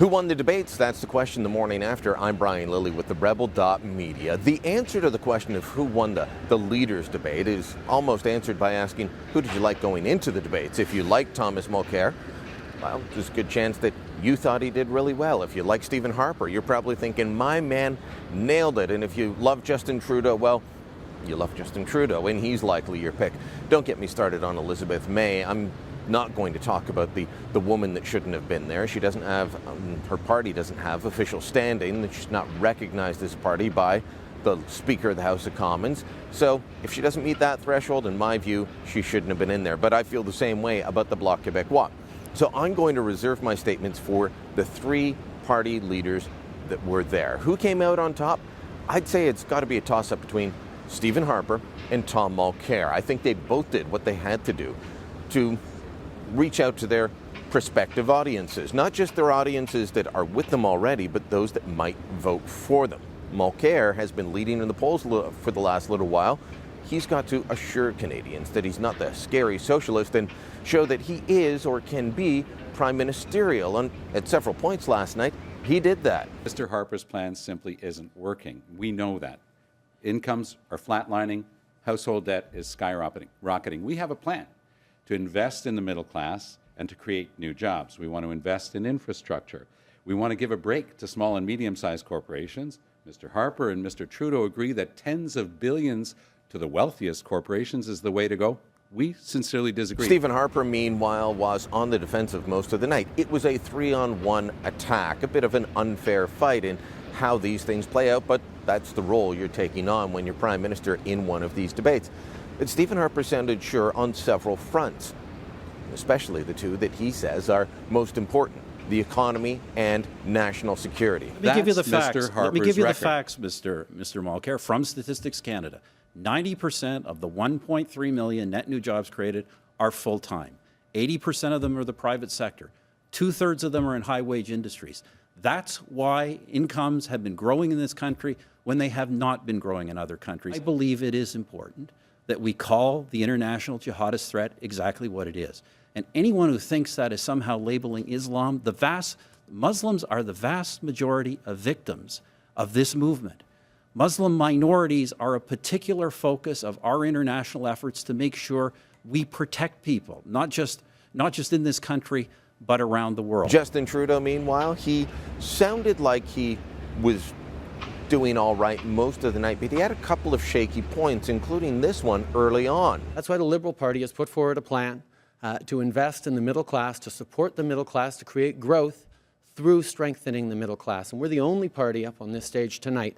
Who won the debates? That's the question the morning after. I'm Brian Lilley with TheRebel.media. The answer to the question of who won the leaders' debate is almost answered by asking, who did you like going into the debates? If you like Thomas Mulcair, well, there's a good chance that you thought he did really well. If you like Stephen Harper, you're probably thinking, my man nailed it. And if you love Justin Trudeau, well, you love Justin Trudeau, and he's likely your pick. Don't get me started on Elizabeth May. I'm not going to talk about the woman that shouldn't have been there. She doesn't have, her party doesn't have official standing. She's not recognized as a party by the Speaker of the House of Commons. So if she doesn't meet that threshold, in my view, she shouldn't have been in there. But I feel the same way about the Bloc Québécois. So I'm going to reserve my statements for the three party leaders that were there. Who came out on top? I'd say it's got to be a toss-up between Stephen Harper and Tom Mulcair. I think they both did what they had to do to reach out to their prospective audiences, not just their audiences that are with them already, but those that might vote for them. Mulcair has been leading in the polls for the last little while. He's got to assure Canadians that he's not the scary socialist and show that he is or can be prime ministerial. And at several points last night, he did that. Mr. Harper's plan simply isn't working. We know that. Incomes are flatlining. Household debt is skyrocketing. We have a plan to invest in the middle class and to create new jobs. We want to invest in infrastructure. We want to give a break to small and medium-sized corporations. Mr. Harper and Mr. Trudeau agree that tens of billions to the wealthiest corporations is the way to go. We sincerely disagree. Stephen Harper, meanwhile, was on the defensive most of the night. It was a 3-on-1 attack, a bit of an unfair fight in how these things play out, but that's the role you're taking on when you're Prime Minister in one of these debates. But Stephen Harper sounded sure on several fronts, especially the two that he says are most important, the economy and national security. Let me give you the facts. Let me give you the facts, Mr. Mulcair, from Statistics Canada. 90% of the 1.3 million net new jobs created are full-time. 80% of them are the private sector. 2/3 of them are in high-wage industries. That's why incomes have been growing in this country when they have not been growing in other countries. I believe it is important that we call the international jihadist threat exactly what it is. And anyone who thinks that is somehow labeling Islam, Muslims are the vast majority of victims of this movement. Muslim minorities are a particular focus of our international efforts to make sure we protect people, not just in this country, but around the world. Justin Trudeau, meanwhile, he sounded like he was doing all right most of the night, but he had a couple of shaky points, including this one early on. That's why the Liberal Party has put forward a plan to invest in the middle class, to support the middle class, to create growth through strengthening the middle class. And we're the only party up on this stage tonight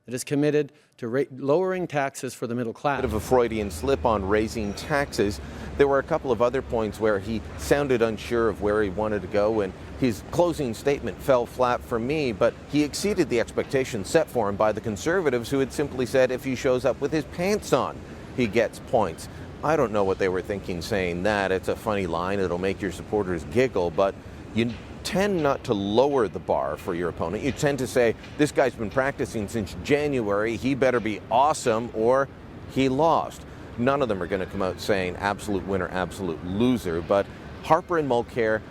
that is committed to lowering taxes for the middle class. Bit of a Freudian slip on raising taxes. There were a couple of other points where he sounded unsure of where he wanted to go, and his closing statement fell flat for me, but he exceeded the expectations set for him by the Conservatives, who had simply said if he shows up with his pants on, he gets points. I don't know what they were thinking saying that. It's a funny line. It'll make your supporters giggle, but you tend not to lower the bar for your opponent. You tend to say, this guy's been practicing since January, he better be awesome, or he lost. None of them are going to come out saying absolute winner, absolute loser, but Harper and Mulcair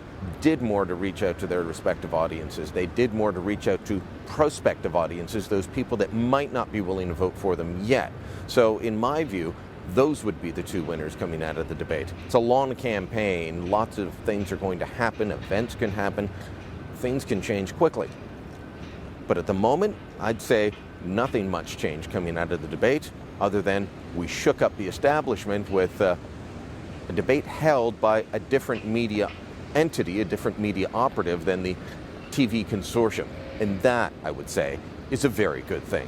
did more to reach out to their respective audiences. They did more to reach out to prospective audiences, those people that might not be willing to vote for them yet. So in my view, those would be the two winners coming out of the debate. It's a long campaign. Lots of things are going to happen. Events can happen. Things can change quickly. But at the moment, I'd say nothing much changed coming out of the debate, other than we shook up the establishment with a debate held by a different media entity, a different media operative than the TV consortium. And that, I would say, is a very good thing.